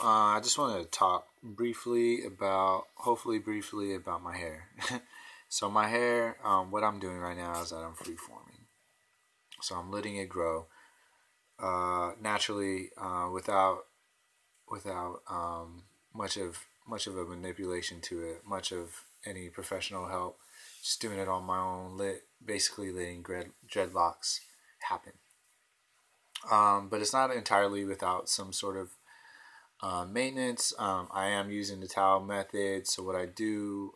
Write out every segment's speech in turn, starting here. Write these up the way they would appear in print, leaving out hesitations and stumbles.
I just want to talk briefly about, hopefully briefly about my hair. So my hair, what I'm doing right now is that I'm freeforming. So I'm letting it grow naturally, without much of a manipulation to it, much of any professional help. Just doing it on my own, basically letting dreadlocks happen. But it's not entirely without some sort of maintenance. I am using the towel method. So what I do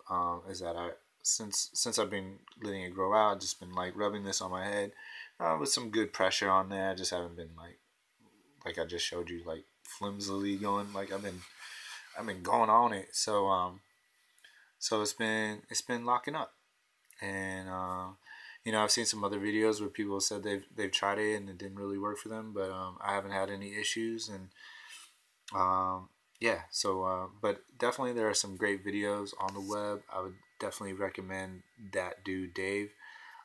is that since I've been letting it grow out, I've just been like rubbing this on my head with some good pressure on there. I just haven't been like I just showed you, like flimsily going. Like I've been going on it. So it's been locking up, and I've seen some other videos where people said they've tried it and it didn't really work for them, but I haven't had any issues. And yeah, but definitely there are some great videos on the web. I would definitely recommend that dude Dave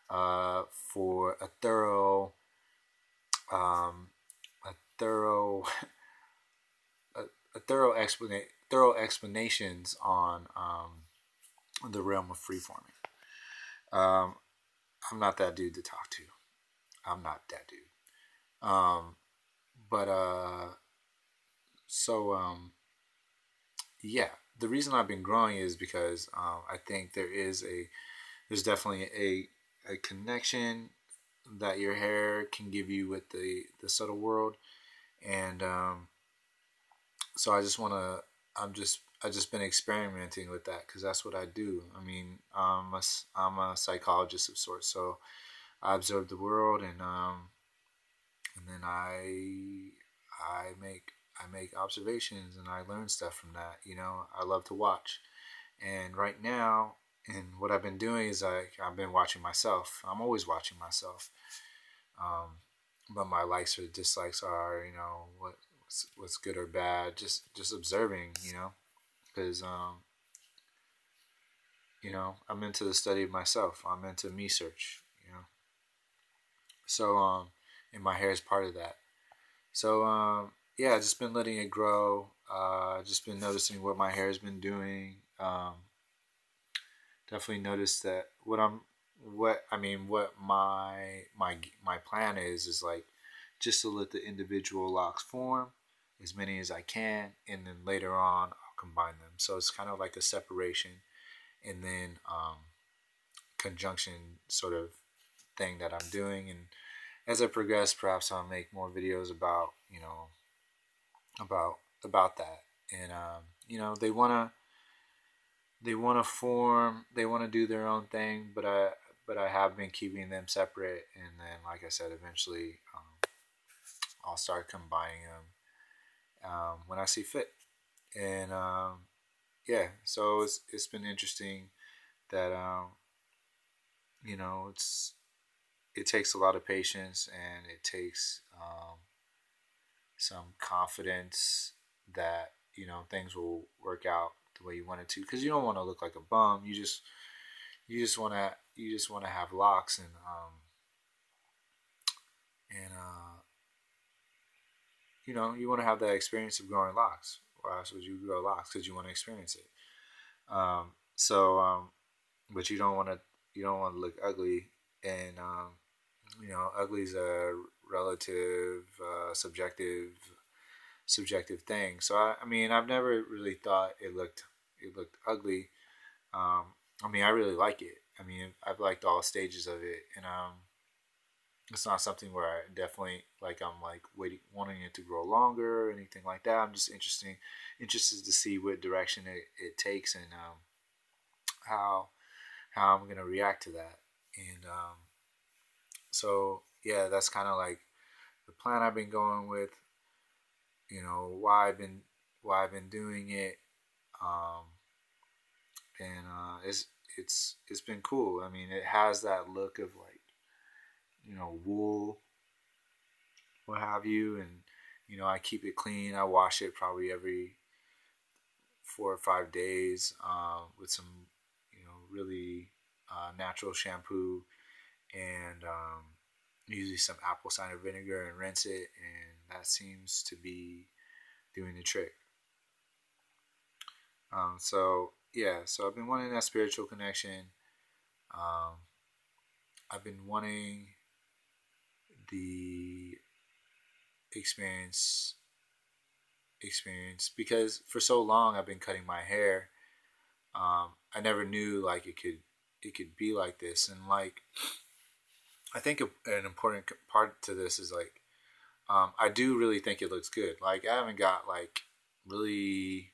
for um, a thorough a thorough explanations on the realm of freeforming. Um, I'm not that dude to talk to. I'm not that dude. But so yeah, the reason I've been growing is because I think there's definitely a connection that your hair can give you with the subtle world. And so I just been experimenting with that because that's what I do. I mean, I'm a psychologist of sorts, so I observe the world, and then I make observations and I learn stuff from that. I love to watch, and right now, and what I've been doing is I've been watching myself. I'm always watching myself, but my likes or dislikes are, what's good or bad. Just observing, because I'm into the study of myself. I'm into me search, So and my hair is part of that. So yeah, I've just been letting it grow. Just been noticing what my hair has been doing. Definitely noticed that what my plan is like just to let the individual locks form as many as I can, and then later on I'll combine them. So it's kind of like a separation and then conjunction sort of thing that I'm doing. And as I progress, perhaps I'll make more videos about about that. And they wanna form, they wanna do their own thing, but I have been keeping them separate. And then, like I said, eventually I'll start combining them when I see fit. And yeah, so it's been interesting that it takes a lot of patience, and it takes some confidence that things will work out the way you want it to, because you don't want to look like a bum. You just want to have locks, and you want to have that experience of growing locks. Why else would you grow locks? Because you want to experience it. But you don't want to look ugly. And ugly is a relative, subjective thing. So I mean, I've never really thought it looked ugly. I mean, I really like it. I mean, I've liked all stages of it, and it's not something where I definitely I'm like waiting, wanting it to grow longer or anything like that. I'm just interested to see what direction it takes, and how I'm gonna react to that. And so yeah, that's kind of like the plan I've been going with. Why I've been doing it, um, and it's been cool. I mean, it has that look of like wool, what have you. And I keep it clean. I wash it probably every 4 or 5 days with some really natural shampoo, and usually some apple cider vinegar, and rinse it. And that seems to be doing the trick. So yeah, so I've been wanting that spiritual connection. Um, I've been wanting the experience because for so long I've been cutting my hair. I never knew like it could be like this, and like I think an important part to this is like I do really think it looks good. Like I haven't got like really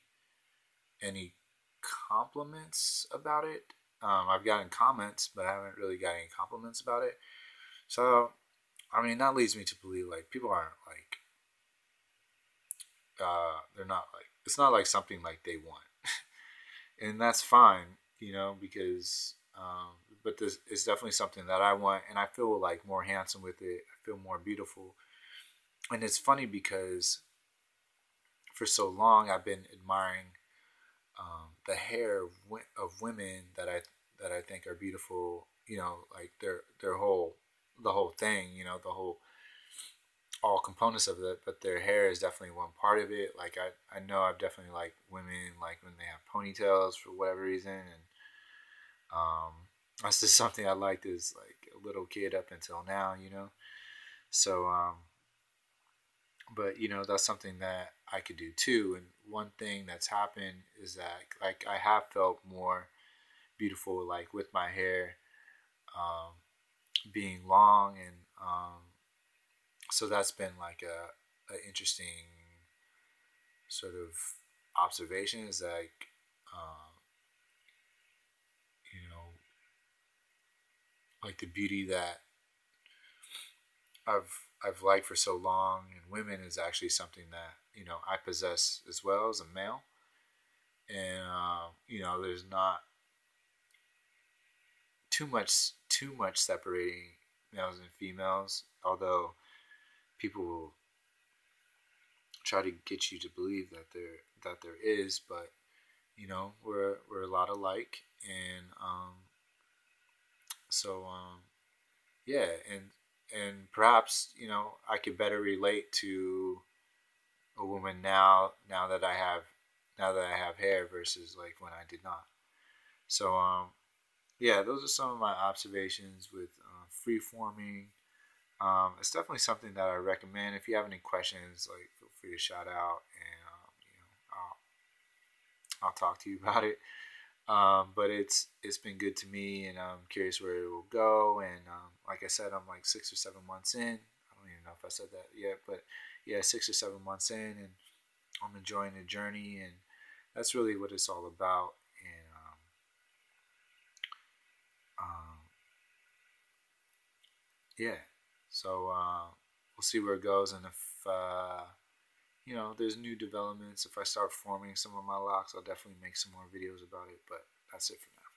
any compliments about it. I've gotten comments, but I haven't really got any compliments about it. So I mean that leads me to believe like people aren't like they're not like it's not like something like they want, and that's fine, because but this is definitely something that I want, and I feel like more handsome with it. I feel more beautiful, and it's funny because for so long I've been admiring the hair of women that I think are beautiful. Like their whole the whole thing. The whole all components of it, but their hair is definitely one part of it. Like I know I've definitely liked women like when they have ponytails for whatever reason, and that's just something I liked as like a little kid up until now. So but that's something that I could do too. And one thing that's happened is that like I have felt more beautiful like with my hair um, being long, and so that's been like a interesting sort of observation is like you know like the beauty that I've liked for so long in women is actually something that I possess as well as a male, and there's not too much separating males and females, although people will try to get you to believe that there is, but we're a lot alike, and so yeah, and perhaps I could better relate to a woman now that I have hair versus like when I did not. So yeah, those are some of my observations with free-forming. It's definitely something that I recommend. If you have any questions, like feel free to shout out, and I'll talk to you about it. But it's been good to me, and I'm curious where it will go. And like I said, I'm like 6 or 7 months in. I don't even know if I said that yet, but yeah, 6 or 7 months in, and I'm enjoying the journey, and that's really what it's all about. And um, yeah, so we'll see where it goes, and if there's new developments, if I start forming some of my locks, I'll definitely make some more videos about it. But that's it for now.